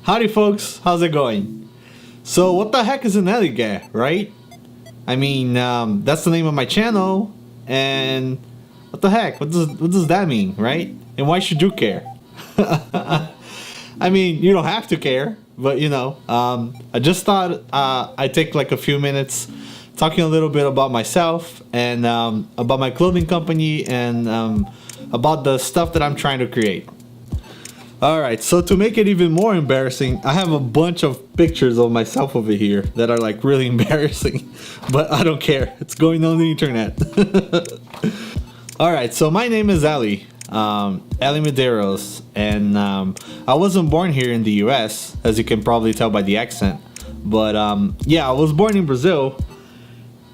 Howdy folks, how's it going? So what the heck is an ELLYGEH, right? I mean, that's the name of my channel, and what the heck, what does that mean, right? And why should you care? I mean, you don't have to care, but you know, I just thought I'd take like a few minutes talking a little bit about myself and about my clothing company and about the stuff that I'm trying to create. Alright, so to make it even more embarrassing, I have a bunch of pictures of myself over here that are like really embarrassing, but I don't care. It's going on the internet. Alright, so my name is Ellie, Ellie Medeiros, and I wasn't born here in the US, as you can probably tell by the accent, but yeah, I was born in Brazil,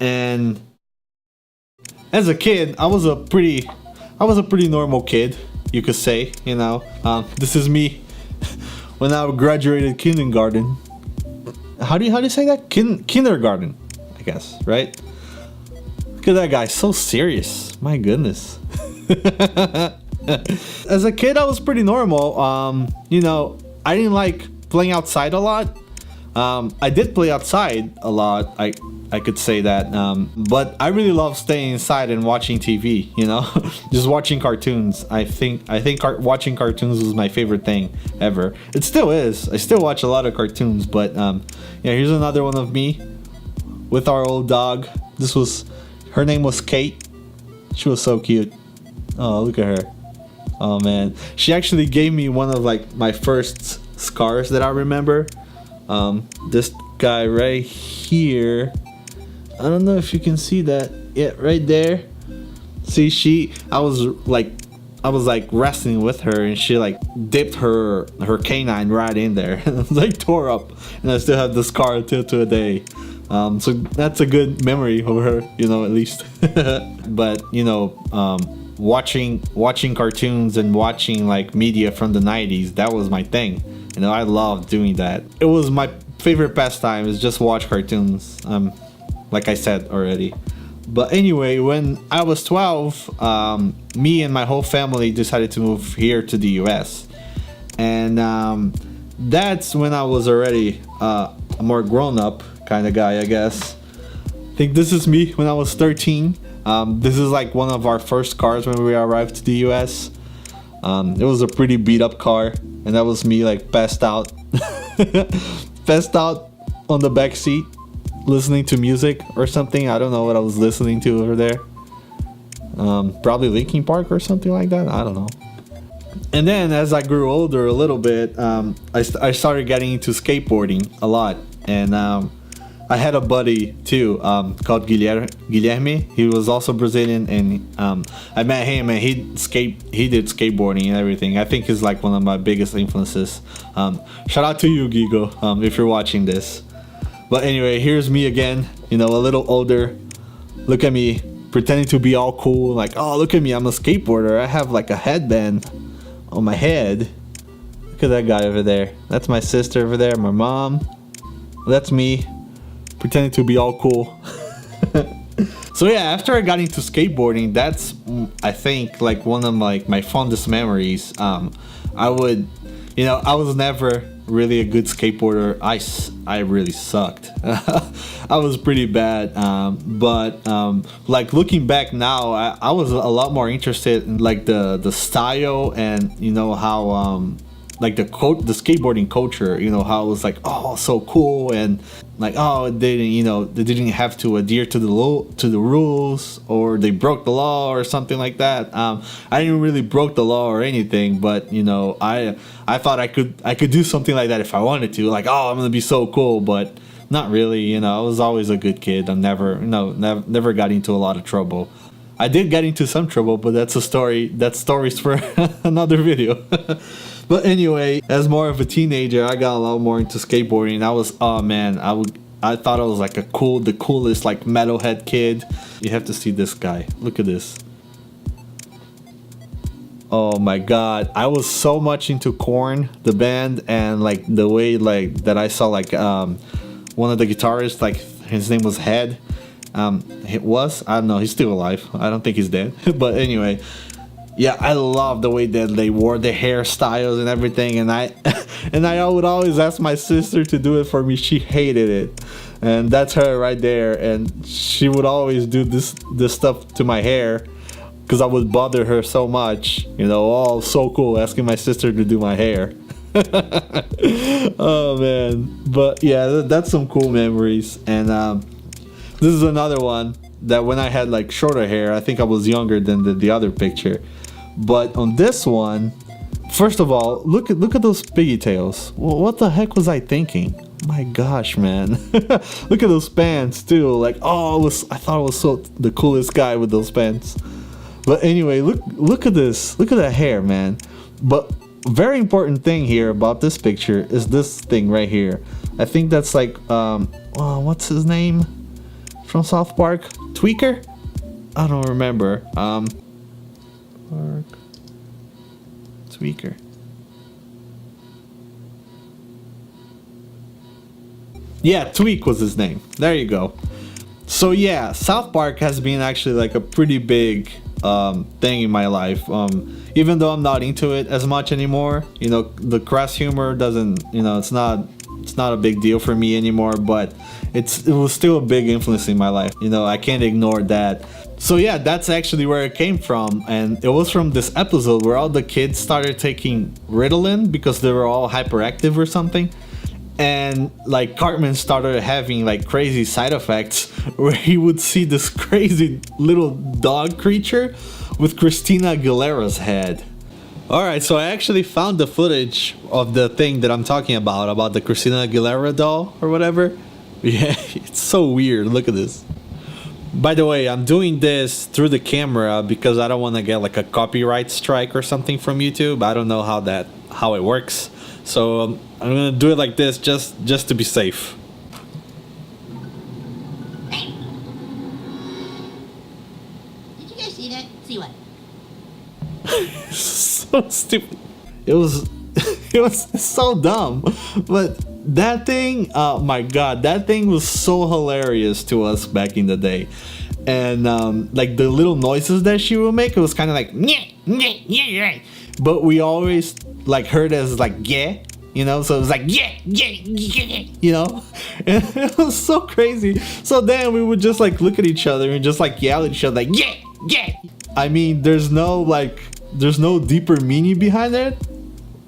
and as a kid, I was a pretty normal kid, you could say, you know. This is me when I graduated kindergarten. How do you say that? Kindergarten, I guess, right? Look at that guy, so serious. My goodness. As a kid, I was pretty normal. You know, I didn't like playing outside a lot. I did play outside a lot. I could say that, but I really love staying inside and watching TV, you know. Just watching cartoons. I think watching cartoons was my favorite thing ever. It still is. I still watch a lot of cartoons, but yeah, here's another one of me with our old dog. Her name was Kate. She was so cute. Oh, look at her. Oh man, she actually gave me one of like my first scars that I remember. This guy right here, I don't know if you can see that. Yeah, right there. See, I was like wrestling with her, and she like dipped her canine right in there, and it was like tore up, and I still have the scar till today. So that's a good memory of her, you know, at least. But you know, watching cartoons and watching like media from the 90s, that was my thing. You know, I loved doing that. It was my favorite pastime, is just watch cartoons. Like I said already. But anyway, when I was 12, me and my whole family decided to move here to the US. And that's when I was already a more grown-up kind of guy, I guess. I think this is me when I was 13. This is like one of our first cars when we arrived to the US. It was a pretty beat-up car, and that was me like passed out passed out on the back seat listening to music or something. I don't know what I was listening to over there. Probably Linkin Park or something like that. I don't know. And then as I grew older a little bit, I started getting into skateboarding a lot, and I had a buddy too, called Guilherme. He was also Brazilian, and I met him, and he did skateboarding and everything. I think he's like one of my biggest influences. Shout out to you, Gigo, if you're watching this. But anyway, here's me again, you know, a little older. Look at me, pretending to be all cool, like, oh, look at me, I'm a skateboarder. I have like a headband on my head. Look at that guy over there. That's my sister over there, my mom. That's me, pretending to be all cool. So yeah, after I got into skateboarding, that's, I think, like one of my fondest memories. I was never really a good skateboarder. I really sucked. I was pretty bad, but like looking back now, I was a lot more interested in like the style, and you know how like the skateboarding culture, you know, how it was like, oh, so cool, and like, oh, they didn't have to adhere to the rules, or they broke the law or something like that. I didn't really broke the law or anything, but you know, I thought I could do something like that if I wanted to, like, oh, I'm gonna be so cool, but not really. You know, I was always a good kid. I never got into a lot of trouble. I did get into some trouble, but that's a story. That's stories for another video. But anyway, as more of a teenager, I got a lot more into skateboarding. I thought I was like the coolest like metalhead kid. You have to see this guy. Look at this. Oh my god, I was so much into Korn, the band, and like the way like that I saw like one of the guitarists, like his name was I don't know, he's still alive. I don't think he's dead. But anyway, Yeah, I love the way that they wore the hairstyles and everything, and I and I would always ask my sister to do it for me. She hated it, and that's her right there. And she would always do this stuff to my hair because I would bother her so much. You know, oh, so cool, asking my sister to do my hair. Oh man, but yeah, that's some cool memories. And this is another one that when I had like shorter hair, I think I was younger than the other picture. But on this one, first of all, look at those pigtails. What the heck was I thinking? My gosh, man. Look at those pants too. Like, oh, I thought I was so the coolest guy with those pants. But anyway, look at this. Look at that hair, man. But very important thing here about this picture is this thing right here. I think that's like what's his name from South Park? Tweaker? I don't remember. Park Tweaker. Yeah, Tweak was his name. There you go. So yeah, South Park has been actually like a pretty big thing in my life. Even though I'm not into it as much anymore, you know, the crass humor doesn't, you know, it's not a big deal for me anymore, but it was still a big influence in my life. You know, I can't ignore that. So yeah, that's actually where it came from, and it was from this episode where all the kids started taking Ritalin because they were all hyperactive or something. And like Cartman started having like crazy side effects where he would see this crazy little dog creature with Christina Aguilera's head. Alright, so I actually found the footage of the thing that I'm talking about the Christina Aguilera doll or whatever. Yeah, it's so weird. Look at this. By the way, I'm doing this through the camera because I don't want to get like a copyright strike or something from YouTube. I don't know how it works. So I'm gonna do it like this just to be safe. Hey. Did you guys see that? See what? So stupid. It was so dumb. But that thing, oh my god, that thing was so hilarious to us back in the day. And like the little noises that she would make, it was kind of like nyeh, nyeh, nyeh, nyeh. But we always like heard as like yeah, you know, so it was like yeah, yeah, yeah, you know. And it was so crazy. So then we would just like look at each other and just like yell at each other like yeah, yeah. I mean, there's no deeper meaning behind it,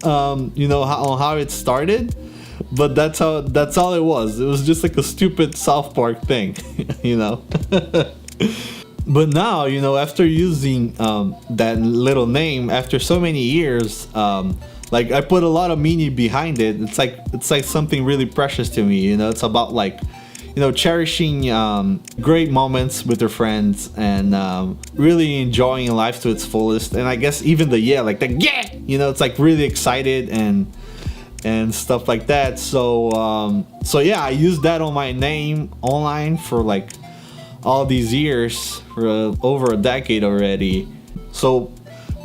you know, on how it started, but that's all it was. It was just like a stupid South Park thing, you know. But now, you know, after using that little name after so many years, like I put a lot of meaning behind it. It's like something really precious to me, you know. It's about like, you know, cherishing great moments with your friends and really enjoying life to its fullest. And I guess even the yeah, like the yeah, you know, it's like really excited and stuff like that. So so yeah, I used that on my name online for like all these years, for over a decade already. So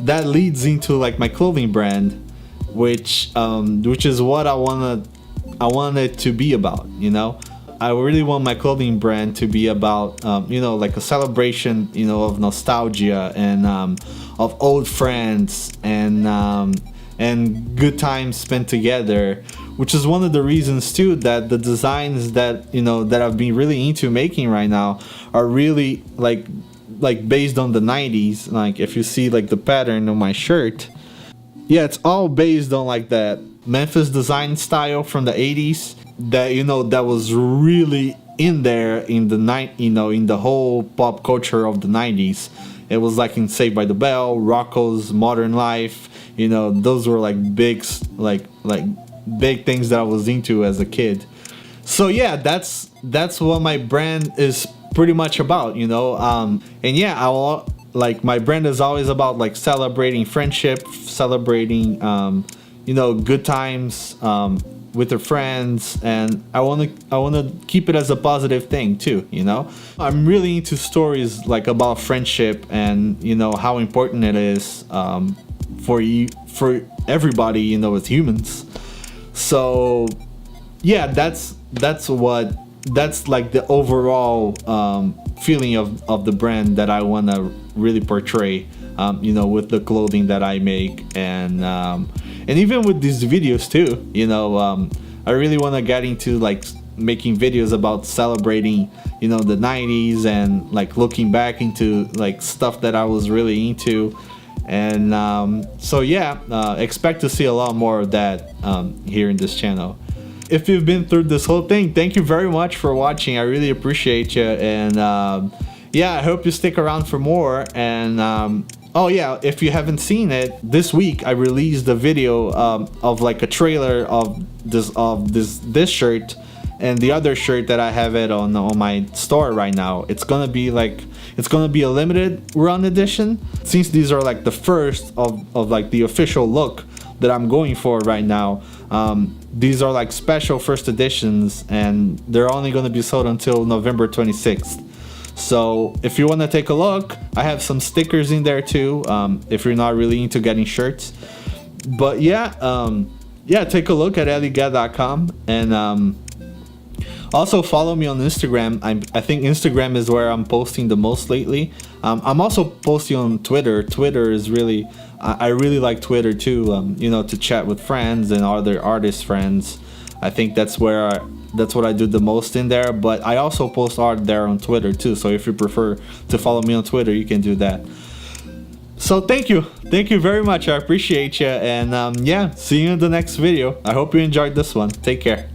that leads into like my clothing brand, which is what I want it to be about, you know. I really want my clothing brand to be about, you know, like a celebration, you know, of nostalgia and of old friends and good times spent together, which is one of the reasons too that the designs that, you know, that I've been really into making right now are really like based on the 90s. Like if you see like the pattern on my shirt, yeah, it's all based on like that Memphis design style from the 80s that, you know, that was really in there in the you know, in the whole pop culture of the 90s. It was like in Saved by the Bell, Rocco's Modern Life, you know, those were like big big things that I was into as a kid. So yeah, that's what my brand is pretty much about, you know. And yeah, like my brand is always about like celebrating friendship, celebrating you know, good times with your friends, and I want to keep it as a positive thing too, you know. I'm really into stories like about friendship and, you know, how important it is for everybody, you know, as humans. So yeah, that's like the overall feeling of the brand that I want to really portray you know, with the clothing that I make, and even with these videos too. You know, I really want to get into like making videos about celebrating, you know, the 90s, and like looking back into like stuff that I was really into. And so yeah, expect to see a lot more of that here in this channel. If you've been through this whole thing, thank you very much for watching. I really appreciate you. And yeah, I hope you stick around for more. And oh yeah, if you haven't seen it, this week I released a video of like a trailer of this shirt and the other shirt that I have it on my store right now. It's gonna be a limited run edition, since these are like the first of like the official look that I'm going for right now. These are like special first editions, and they're only going to be sold until November 26th. So if you want to take a look, I have some stickers in there too, if you're not really into getting shirts. But yeah, yeah, take a look at EllyGeh.com, and also follow me on Instagram. I think Instagram is where I'm posting the most lately. I'm also posting on Twitter. Twitter is really, I really like Twitter too, you know, to chat with friends and other artist friends. I think that's what I do the most in there. But I also post art there on Twitter too, so if you prefer to follow me on Twitter, you can do that. So thank you very much. I appreciate you, and yeah, see you in the next video. I hope you enjoyed this one. Take care.